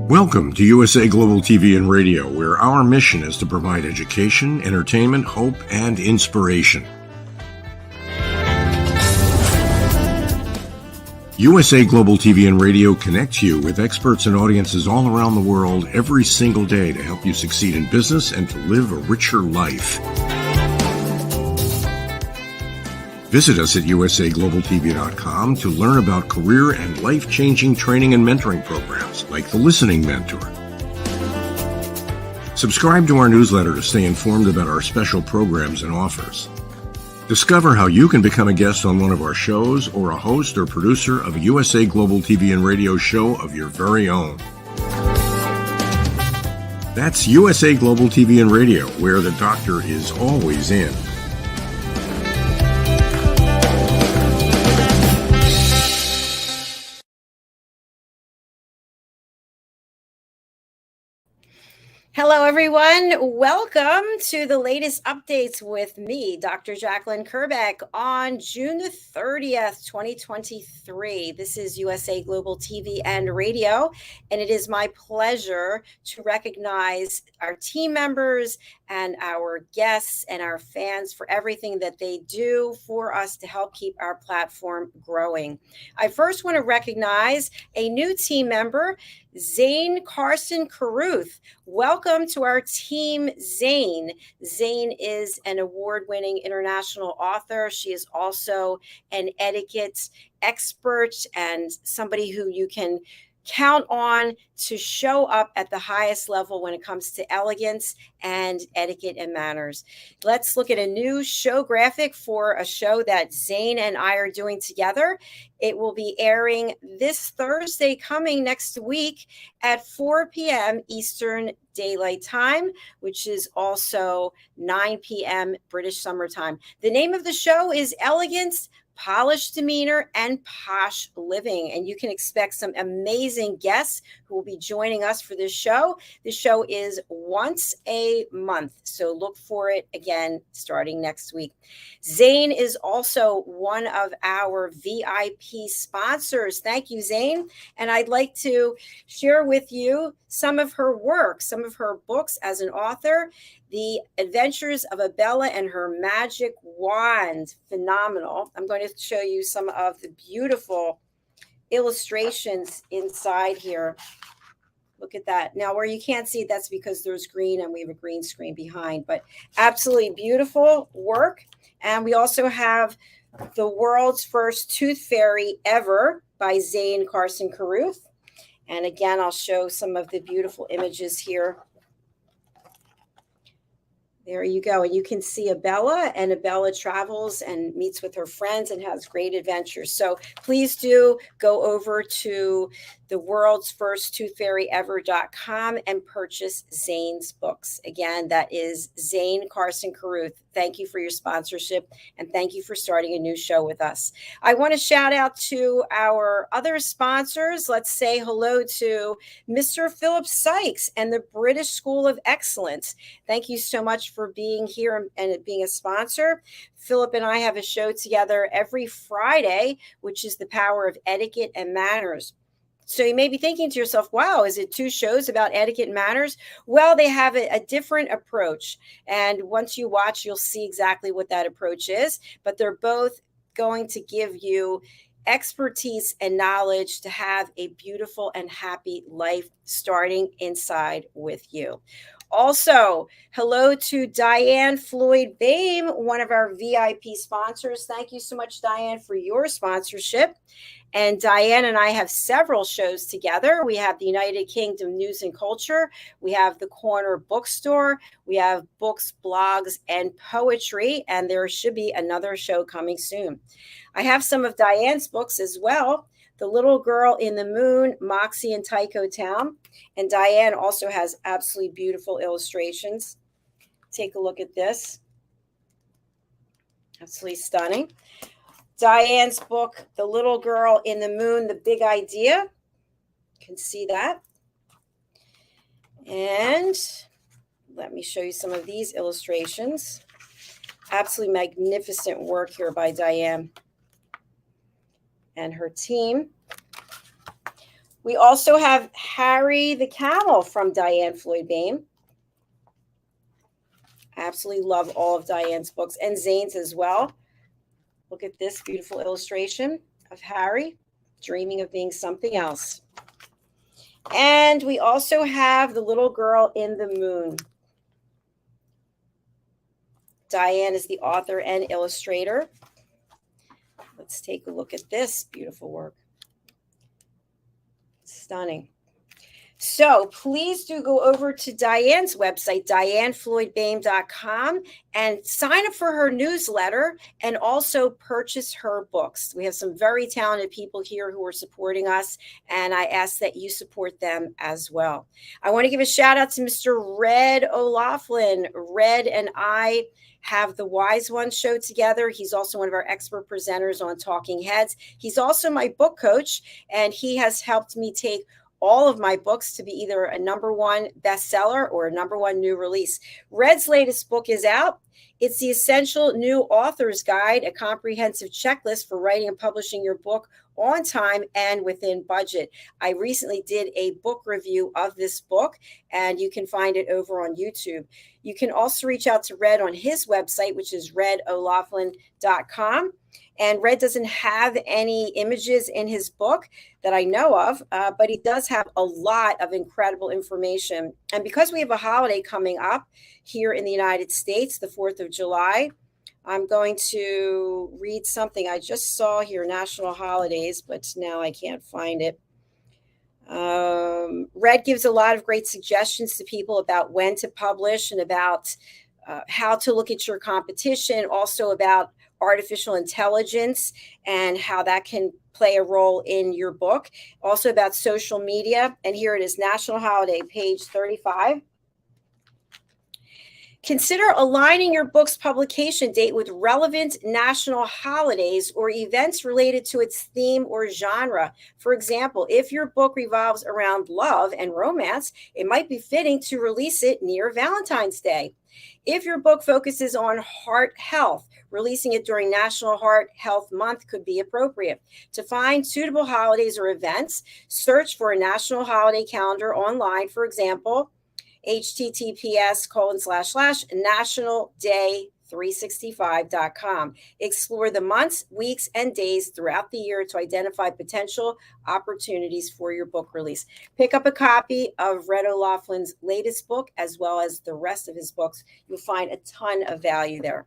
Welcome to USA Global TV and Radio, where our mission is to provide education, entertainment, hope, and inspiration. USA Global TV and Radio connects you with experts and audiences all around the world every single day to help you succeed in business and to live a richer life. Visit us at usaglobaltv.com to learn about career and life-changing training and mentoring programs like the Listening Mentor. Subscribe to our newsletter to stay informed about our special programs and offers. Discover how you can become a guest on one of our shows or a host or producer of a USA Global TV and Radio show of your very own. That's USA Global TV and Radio, where the doctor is always in. Hello, everyone. Welcome to the latest updates with me, Dr. Jacalyn Kerbeck, on June the 30th, 2023. This is USA Global TV and Radio, and it is my pleasure to recognize our team members and our guests and our fans for everything that they do for us to help keep our platform growing. I first want to recognize a new team member, ZANE CARRUTH. Welcome to our team, ZANE. ZANE is an award-winning international author. She is also an etiquette expert and somebody who you can count on to show up at the highest level when it comes to elegance and etiquette and manners. Let's look at a new show graphic for a show that ZANE and I are doing together. It will be airing this Thursday coming next week at 4 p.m. Eastern Daylight Time, which is also 9 p.m. British Summer Time. The name of the show is Elegance, Polished Demeanor, and Posh Living. And you can expect some amazing guests who will be joining us for this show. The show is once a month, so look for it again starting next week. ZANE is also one of our VIP sponsors. Thank you, ZANE. And I'd like to share with you some of her work, some of her books as an author. The Adventures of Abella and Her Magic Wand, phenomenal. I'm going to show you some of the beautiful illustrations inside here. Look at that. Now, where you can't see, that's because there's green and we have a green screen behind, but absolutely beautiful work. And we also have The World's First Tooth Fairy Ever by ZANE CARRUTH. And again, I'll show some of the beautiful images here. There you go. And you can see Abella, and Abella travels and meets with her friends and has great adventures. So please do go over to the world's first toothfairy.ever.com and purchase ZANE's books. Again, that is ZANE CARRUTH. Thank you for your sponsorship, and thank you for starting a new show with us. I want to shout out to our other sponsors. Let's say hello to Mr. Philip Sykes and the British School of Excellence. Thank you so much for being here and being a sponsor. Philip and I have a show together every Friday, which is The Power of Etiquette and Manners. So you may be thinking to yourself, wow, is it two shows about etiquette and manners? Well, they have a different approach. And once you watch, you'll see exactly what that approach is. But they're both going to give you expertise and knowledge to have a beautiful and happy life starting inside with you. Also, hello to Diane Floyd-Bame, one of our VIP sponsors. Thank you so much, Diane, for your sponsorship. And Diane and I have several shows together. We have the United Kingdom News and Culture. We have the Corner Bookstore. We have books, blogs, and poetry. And there should be another show coming soon. I have some of Diane's books as well. The Little Girl in the Moon, Moxie and Tycho Town. And Diane also has absolutely beautiful illustrations. Take a look at this. Absolutely stunning. Diane's book, The Little Girl in the Moon, The Big Idea. You can see that. And let me show you some of these illustrations. Absolutely magnificent work here by Diane and her team. We also have Harry the Camel from Diane Floyd Bain. Absolutely love all of Diane's books and Zane's as well. Look at this beautiful illustration of Harry dreaming of being something else. And we also have The Little Girl in the Moon. Diane is the author and illustrator. Let's take a look at this beautiful work. Stunning. So please do go over to Diane's website, dianefloydbain.com, and sign up for her newsletter and also purchase her books. We have some very talented people here who are supporting us, and I ask that you support them as well. I want to give a shout out to Mr. Red O'Loughlin. Red and I have the Wise One show together. He's also one of our expert presenters on Talking Heads. He's also my book coach, and he has helped me take all of my books to be either a #1 bestseller or a #1 new release. Red's latest book is out. It's the Essential New Author's Guide, a comprehensive checklist for writing and publishing your book on time and within budget. I recently did a book review of this book, and you can find it over on YouTube. You can also reach out to Red on his website, which is redolaughlin.com. And Red doesn't have any images in his book that I know of, but he does have a lot of incredible information. And because we have a holiday coming up here in the United States, the 4th of July, I'm going to read something I just saw here, national holidays, but now I can't find it. Red gives a lot of great suggestions to people about when to publish and about how to look at your competition, also about artificial intelligence and how that can play a role in your book, also about social media. And here it is, National Holiday, page 35. Consider aligning your book's publication date with relevant national holidays or events related to its theme or genre. For example, if your book revolves around love and romance, it might be fitting to release it near Valentine's Day. If your book focuses on heart health, releasing it during National Heart Health Month could be appropriate. To find suitable holidays or events, search for a national holiday calendar online, for example, https://nationalday365.com. Explore the months, weeks, and days throughout the year to identify potential opportunities for your book release. Pick up a copy of Red O'Loughlin's latest book, as well as the rest of his books. You'll find a ton of value there.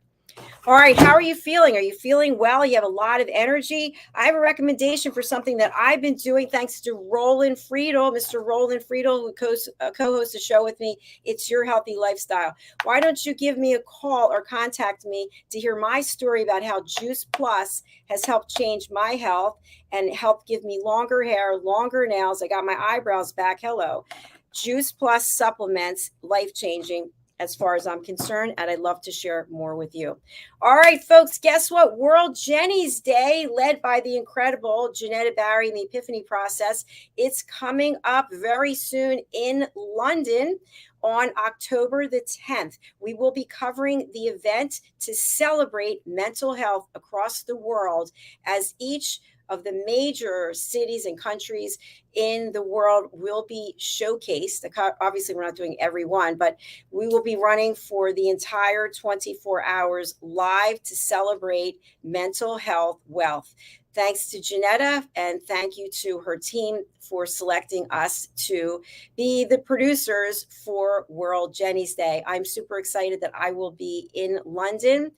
All right, how are you feeling? Are you feeling well? You have a lot of energy. I have a recommendation for something that I've been doing thanks to Roland Friedel, Mr. Roland Friedel, who co-hosts a show with me. It's Your Healthy Lifestyle. Why don't you give me a call or contact me to hear my story about how Juice Plus has helped change my health and helped give me longer hair, longer nails. I got my eyebrows back. Hello. Juice Plus supplements, life-changing as far as I'm concerned, and I'd love to share more with you. All right, folks, guess what? World Jenny's Day, led by the incredible JENETTA Barry and the Epiphany Process. It's coming up very soon in London on October the 10th. We will be covering the event to celebrate mental health across the world as each of the major cities and countries in the world will be showcased. Obviously, we're not doing every one, but we will be running for the entire 24 hours live to celebrate mental health wealth. Thanks to JENETTA, and thank you to her team for selecting us to be the producers for World Jenny's Day. I'm super excited that I will be in London,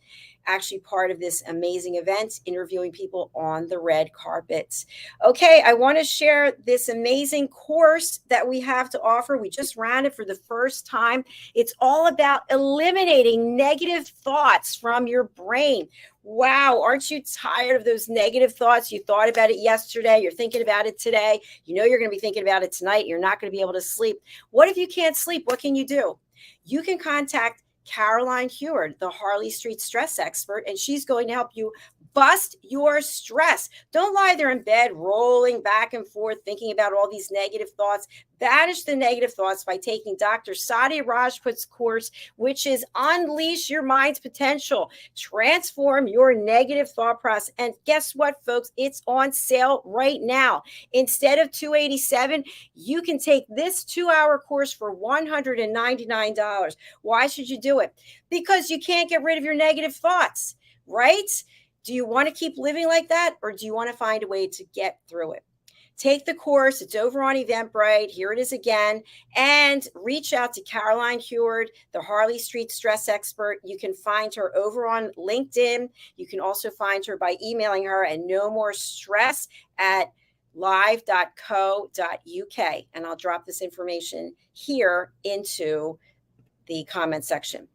actually part of this amazing event, interviewing people on the red carpets. Okay, I want to share this amazing course that we have to offer. We just ran it for the first time. It's all about eliminating negative thoughts from your brain. Wow, aren't you tired of those negative thoughts? You thought about it yesterday, you're thinking about it today, you know you're going to be thinking about it tonight, you're not going to be able to sleep. What if you can't sleep? What can you do? You can contact Caroline HEWARD, the Harley Street stress expert, and she's going to help you Bust your stress. Don't lie there in bed, rolling back and forth, thinking about all these negative thoughts. Banish the negative thoughts by taking Dr. Sadia Rajput's course, which is Unleash Your Mind's Potential. Transform your negative thought process. And guess what, folks? It's on sale right now. Instead of $287, you can take this 2-hour course for $199. Why should you do it? Because you can't get rid of your negative thoughts, right? Do you want to keep living like that, or do you want to find a way to get through it? Take the course. It's over on Eventbrite. Here it is again. And reach out to Caroline HEWARD, the Harley Street stress expert. You can find her over on LinkedIn. You can also find her by emailing her at nomorestress@live.co.uk. And I'll drop this information here into the comment section.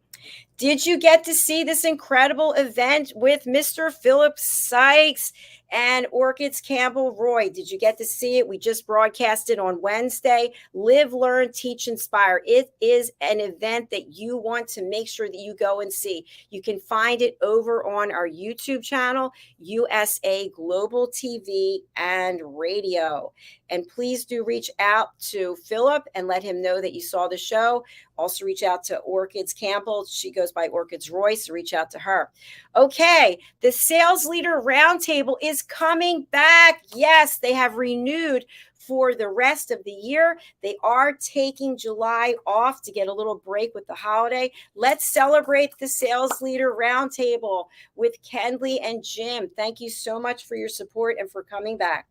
Did you get to see this incredible event with Mr. Philip Sykes and Orchids Campbell Roy? Did you get to see it? We just broadcast it on Wednesday. Live, Learn, Teach, Inspire. It is an event that you want to make sure that you go and see. You can find it over on our YouTube channel, USA Global TV and Radio. And please do reach out to Philip and let him know that you saw the show. Also reach out to Orchids Campbell. She goes by Orchids Roy, so reach out to her. Okay, the Sales Leader Roundtable is coming back. Yes, they have renewed for the rest of the year. They are taking July off to get a little break with the holiday. Let's celebrate the Sales Leader Roundtable with Kendley and Jim. Thank you so much for your support and for coming back.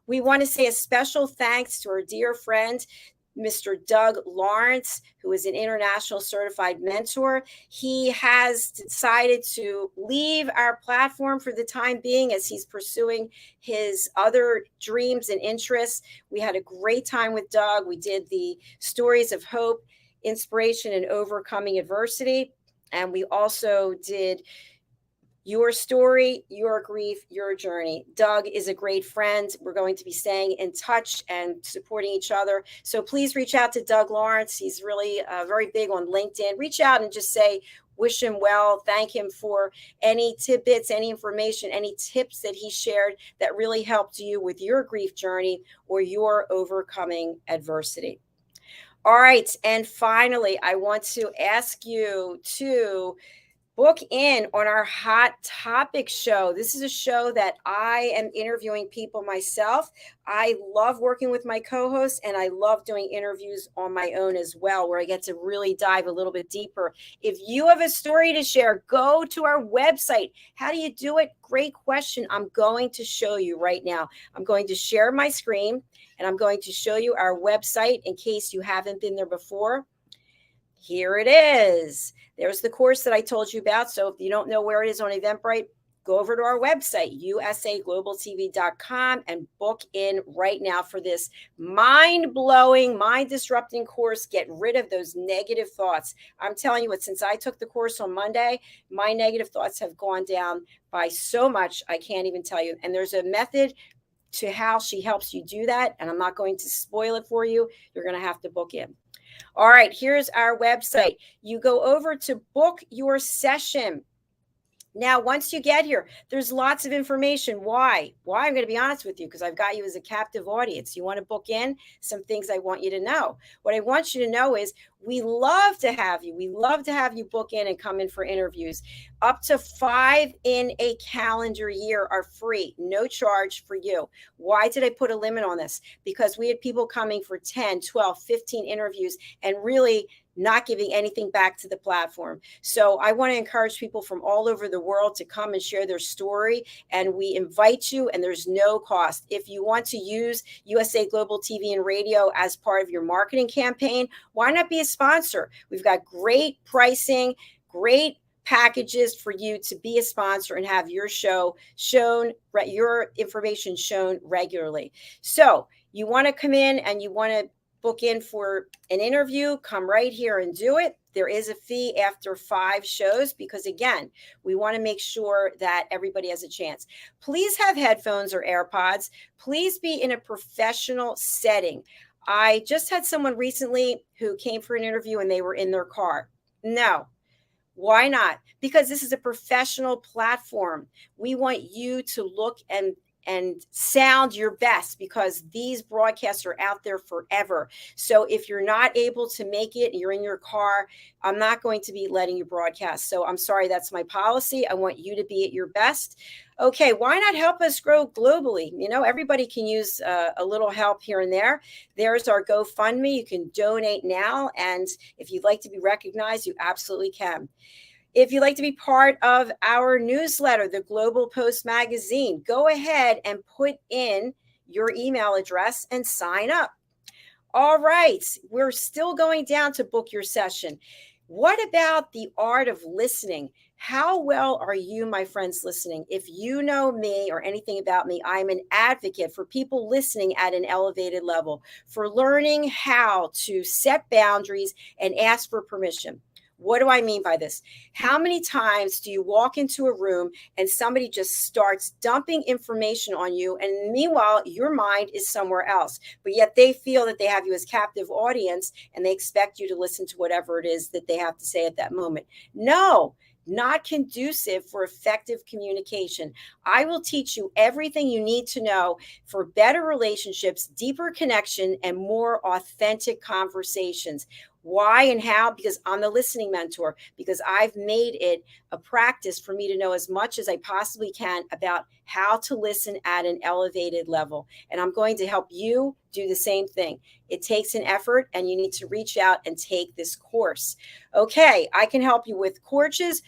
We want to say a special thanks to our dear friend, Mr. Doug Lawrence, who is an international certified mentor. He has decided to leave our platform for the time being as he's pursuing his other dreams and interests. We had a great time with Doug. We did the stories of hope, inspiration, and overcoming adversity. And we also did your story, your grief, your journey. Doug is a great friend. We're going to be staying in touch and supporting each other. So please reach out to Doug Lawrence. He's really very big on LinkedIn. Reach out and just say, wish him well. Thank him for any tidbits, any information, any tips that he shared that really helped you with your grief journey or your overcoming adversity. All right. And finally, I want to ask you to book in on our Hot Topic show. This is a show that I am interviewing people myself. I love working with my co-hosts, and I love doing interviews on my own as well, where I get to really dive a little bit deeper. If you have a story to share, go to our website. How do you do it? Great question. I'm going to show you right now. I'm going to share my screen, and I'm going to show you our website in case you haven't been there before. Here it is. There's the course that I told you about. So if you don't know where it is on Eventbrite, go over to our website, usaglobaltv.com, and book in right now for this mind-blowing, mind-disrupting course. Get rid of those negative thoughts. I'm telling you what, since I took the course on Monday, my negative thoughts have gone down by so much, I can't even tell you. And there's a method to how she helps you do that, and I'm not going to spoil it for you. You're going to have to book in. All right, here's our website. You go over to book your session. Now, once you get here, there's lots of information. Why? I'm going to be honest with you, because I've got you as a captive audience. You want to book in? Some things I want you to know. What I want you to know is we love to have you. We love to have you book in and come in for interviews. Up to 5 in a calendar year are free, no charge for you. Why did I put a limit on this? Because we had people coming for 10, 12, 15 interviews and really not giving anything back to the platform. So I want to encourage people from all over the world to come and share their story. And we invite you, and there's no cost. If you want to use USA Global TV and Radio as part of your marketing campaign, why not be a sponsor? We've got great pricing, great packages for you to be a sponsor and have your show shown, your information shown regularly. So you want to come in and you want to book in for an interview, come right here and do it. There is a fee after 5 shows because, again, we want to make sure that everybody has a chance. Please have headphones or AirPods. Please be in a professional setting. I just had someone recently who came for an interview and they were in their car. No, Why not? Because this is a professional platform. We want you to look and sound your best, because these broadcasts are out there forever. So if you're not able to make it and you're in your car, I'm not going to be letting you broadcast. So I'm sorry, that's my policy. I want you to be at your best. Okay, why not help us grow globally? You know, everybody can use a little help here and there. There's our GoFundMe. You can donate now. And if you'd like to be recognized, you absolutely can. If you'd like to be part of our newsletter, the Global Post Magazine, go ahead and put in your email address and sign up. All right, we're still going down to book your session. What about the art of listening? How well are you, my friends, listening? If you know me or anything about me, I'm an advocate for people listening at an elevated level, for learning how to set boundaries and ask for permission. What do I mean by this? How many times do you walk into a room and somebody just starts dumping information on you, and meanwhile, your mind is somewhere else, but yet they feel that they have you as captive audience and they expect you to listen to whatever it is that they have to say at that moment? No, not conducive for effective communication. I will teach you everything you need to know for better relationships, deeper connection, and more authentic conversations. Why and how? Because I'm the listening mentor, because I've made it a practice for me to know as much as I possibly can about how to listen at an elevated level. And I'm going to help you do the same thing. It takes an effort, and you need to reach out and take this course. Okay, I can help you with coaches,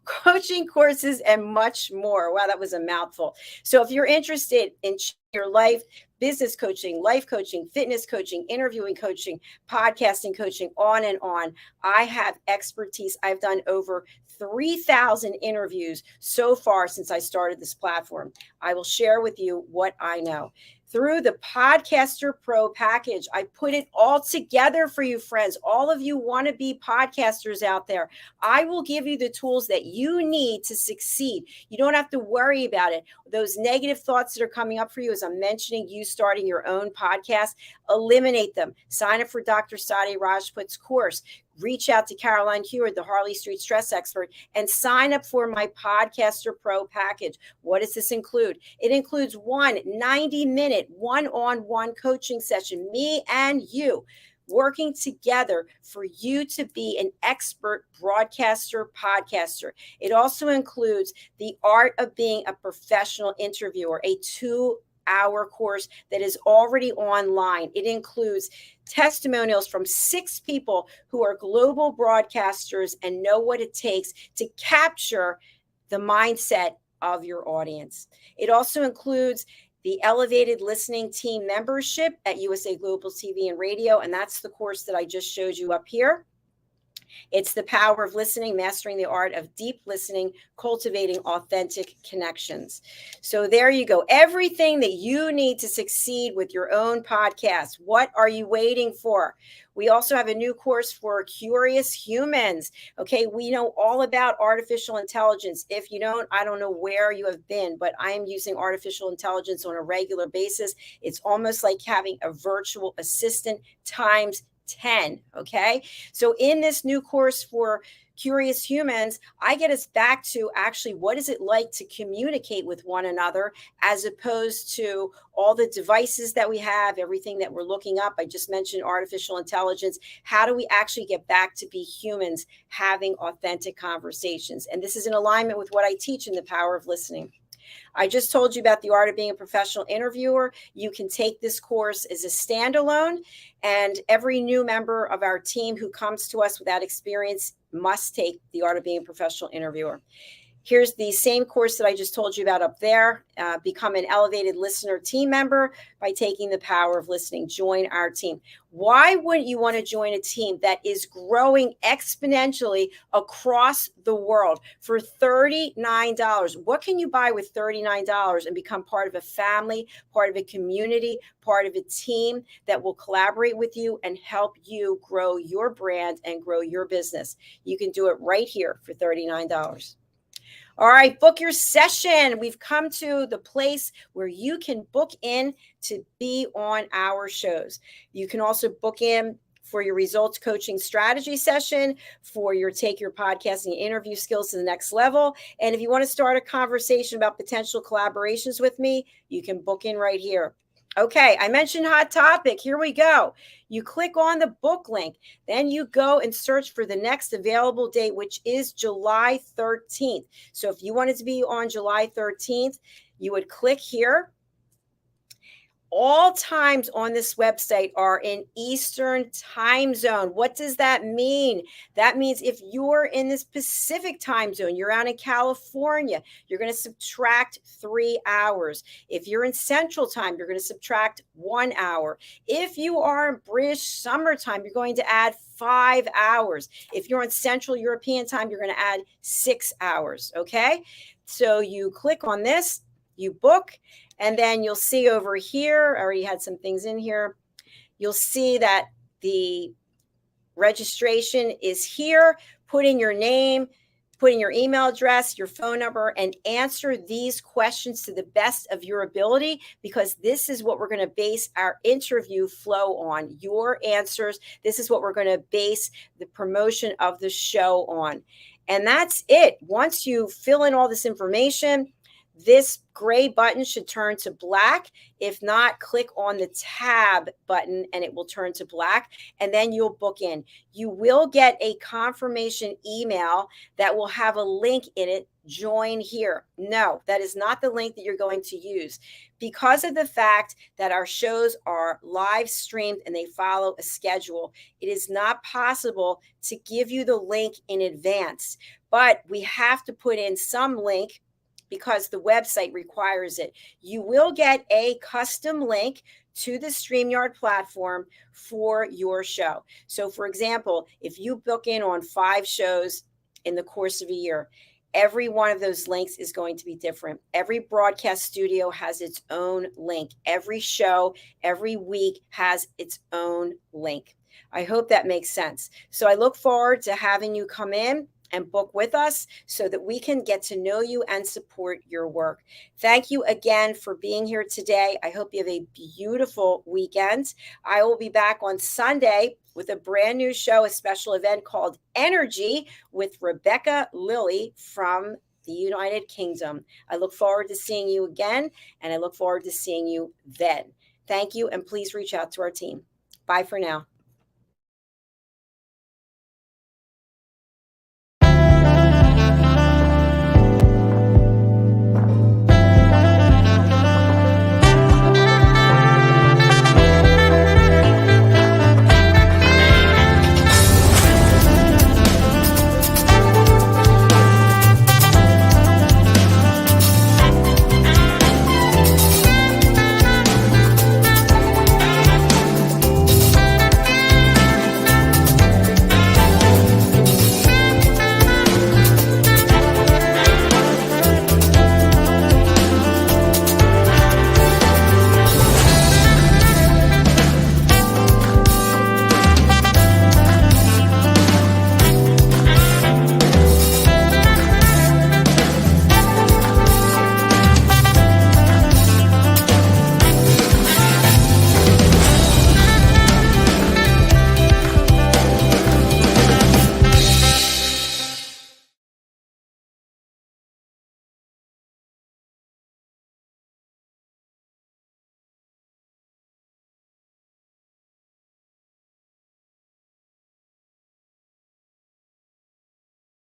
coaching courses, and much more. Wow, that was a mouthful. So if you're interested in your life, business coaching, life coaching, fitness coaching, interviewing coaching, podcasting coaching, on and on, I have expertise. I've done over 3,000 interviews so far since I started this platform. I will share with you what I know. Through the Podcaster Pro package, I put it all together for you, friends. All of you want to be podcasters out there. I will give you the tools that you need to succeed. You don't have to worry about it. Those negative thoughts that are coming up for you, as I'm mentioning, you starting your own podcast, eliminate them. Sign up for Dr. Sadi Rajput's course. Reach out to Caroline HEWARD, the Harley Street stress expert, and sign up for my Podcaster Pro package. What does this include? It includes one 90-minute one-on-one coaching session, me and you, working together for you to be an expert broadcaster, podcaster. It also includes the art of being a professional interviewer, a 2-hour course that is already online. It includes testimonials from 6 people who are global broadcasters and know what it takes to capture the mindset of your audience. It also includes the Elevated Listening Team membership at USA Global TV and Radio, and that's the course that I just showed you up here. It's the power of listening, mastering the art of deep listening, cultivating authentic connections. So there you go. Everything that you need to succeed with your own podcast. What are you waiting for? We also have a new course for curious humans. Okay, we know all about artificial intelligence. If you don't, I don't know where you have been, but I am using artificial intelligence on a regular basis. It's almost like having a virtual assistant times 10. Okay. So in this new course for curious humans, I get us back to actually what is it like to communicate with one another, as opposed to all the devices that we have, everything that we're looking up. I just mentioned artificial intelligence. How do we actually get back to be humans having authentic conversations? And this is in alignment with what I teach in the power of listening. I just told you about the art of being a professional interviewer. You can take this course as a standalone, and every new member of our team who comes to us with that experience must take the art of being a professional interviewer. Here's the same course that I just told you about up there. Become an elevated listener team member by taking the power of listening. Join our team. Why wouldn't you want to join a team that is growing exponentially across the world for $39? What can you buy with $39 and become part of a family, part of a community, part of a team that will collaborate with you and help you grow your brand and grow your business? You can do it right here for $39. All right, book your session. We've come to the place where you can book in to be on our shows. You can also book in for your results coaching strategy session, for your take your podcasting interview skills to the next level. And if you want to start a conversation about potential collaborations with me, you can book in right here. Okay, I mentioned hot topic. Here we go. You click on the book link, then you go and search for the next available date, which is July 13th. So if you wanted to be on July 13th, you would click here. All times on this website are in Eastern time zone. What does that mean? That means if you're in this Pacific time zone, you're out in California, you're going to subtract 3 hours. If you're in Central time, you're going to subtract 1 hour. If you are in British summertime, you're going to add 5 hours. If you're on Central European time, you're going to add 6 hours. Okay. So you click on this, you book, and then you'll see over here, I already had some things in here. You'll see that the registration is here. Put in your name, put in your email address, your phone number, and answer these questions to the best of your ability, because this is what we're going to base our interview flow on. Your answers. This is what we're going to base the promotion of the show on. And that's it. Once you fill in all this information, this gray button should turn to black. If not, click on the tab button and it will turn to black, and then you'll book in. You will get a confirmation email that will have a link in it. Join here. No, that is not the link that you're going to use, because of the fact that our shows are live streamed and they follow a schedule. It is not possible to give you the link in advance, but we have to put in some link because the website requires it. You will get a custom link to the StreamYard platform for your show. So for example, if you book in on 5 shows in the course of a year, every one of those links is going to be different. Every broadcast studio has its own link. Every show, every week has its own link. I hope that makes sense. So I look forward to having you come in and book with us so that we can get to know you and support your work. Thank you again for being here today. I hope you have a beautiful weekend. I will be back on Sunday with a brand new show, a special event called Energy with Rebecca Lilly from the United Kingdom. I look forward to seeing you again, and I look forward to seeing you then. Thank you, and please reach out to our team. Bye for now.